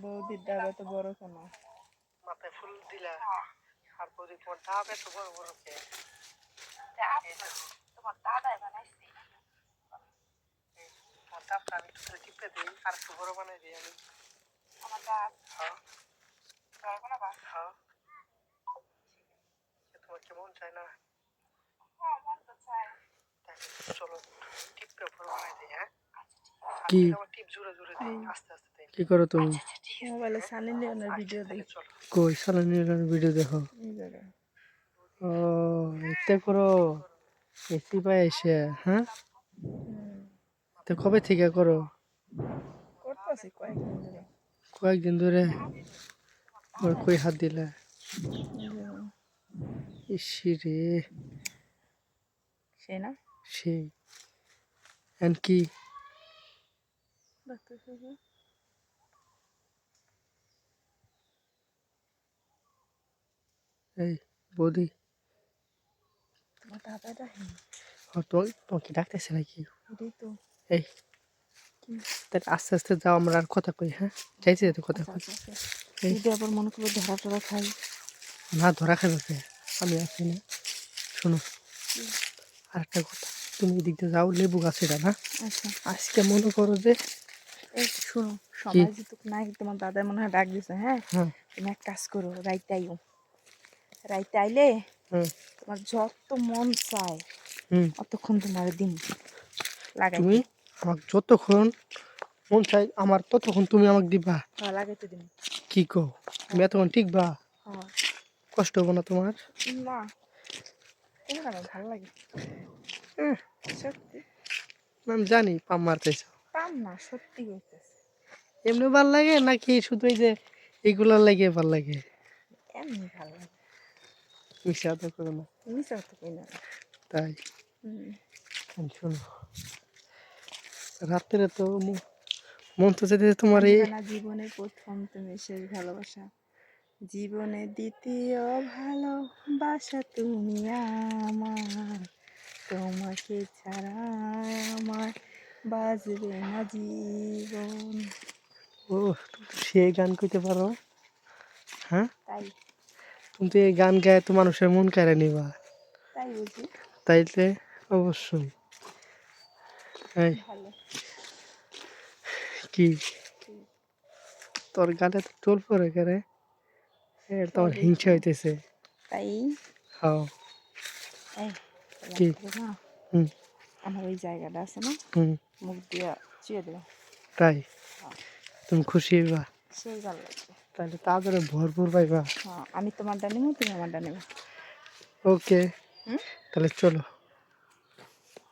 বৌদির ডাব এত বড় কেন? মাথায় ফুল দিলা আর বৌদি তোমার ডাব এত বড় বড় কে? তোমার দাদাই বানাইছে। তোমার ডাবটা আমি একটু টিপে দিই আর একটু বড় বানাই দিই আমি। আমার ডাব? হ্যাঁ। বড় বানাবা? হ্যাঁ। তোমার কি মন চায় না? হ্যাঁ, মন তো চায়। চলো টিপে বড় বানাই দিই। হ্যাঁ কি টিপ জোরে জোরে দিই, আস্তে আস্তে দিই। কি করো তুমি? মোবাইলে সানি লিওনের ভিডিও দেই। কই সানি লিওনের ভিডিও দেখো? ও এতে করো এসি পাই এসে? হ্যাঁ তো কবে থেকে করো? করতেছি কয়েকদিন ধরে। কয়েকদিন ধরে? ওর কই হাত দিলে? ইসি রে সেই না সেই এন কি এই বৌদি তোমাকে ডাকতেছে নাকি? এই তাহলে আস্তে আস্তে যাও, আমরা আর কথা কই। হ্যাঁ চাইছি তো কথা কই। যদি আবার মনে করো ধরা টরা খাই? না ধরা খাবে, আমি আছি না। শোনো আরেকটা কথা, তুমি এদিক দিয়ে যাও, লেবু গাছে না আচ্ছা আজকে মনে করো যে এই শোনো, সময় যেহেতু নাই, তোমার দাদা মনে হয় ডাক দিছে। হ্যাঁ হ্যাঁ তুমি এক কাজ করো, রাইতে আইও। রাইতে আইলে তোমার যত মন চায় অতক্ষণ তোমার দিন লাগাই। তুমি আমাকে যতক্ষণ মন চাই আমার ততক্ষণ তুমি আমাকে দিবা। লাগাইতে দিন। কি কো তুমি এতক্ষণ টিকবা? হ্যাঁ কষ্ট হবো না তোমার? না ভালো লাগে সত্যি। আমি জানি পাম মারতেছ। পাম না, সত্যি কইতেছি। এমনি ভাল লাগে নাকি শুধু এই যে এগুলার লাগে ভাল লাগে? এমনি ভালো লাগে। মিশা তো করো না। মিশা তো কই না। তাই শোনো রাত্রে তো মন তো যেতে তোমার এই জীবনের প্রথম তুমি শেষ ভালোবাসা, জীবনে দ্বিতীয় ভালোবাসা তুমি আমার, তোমাকে ছাড়া আমার বাজবে না জীবন। ও সেই গান কইতে পারো? হ্যাঁ তাই তুমি তো এই গান গায়ে তো মানুষের মন কেড়ে নিবা। তাই বুঝি। তাইলে অবশ্যই। কি তোর গালে তো টোল পরে করে, তোমার হিংসা হইতেছে? তাই হ্যাঁ কি আমার ওই জায়গাটা আছে না, মুখ দিয়া চুয়ে দেবো। তাই তুমি খুশি হইবা? সেই ভালো লাগবে। তাহলে তাড়াতাড়ি ভরপুর পাইবা। হ্যাঁ আমি তোমারটা নেবো, তুমি আমারটা নেবে। ওকে তাহলে চলো।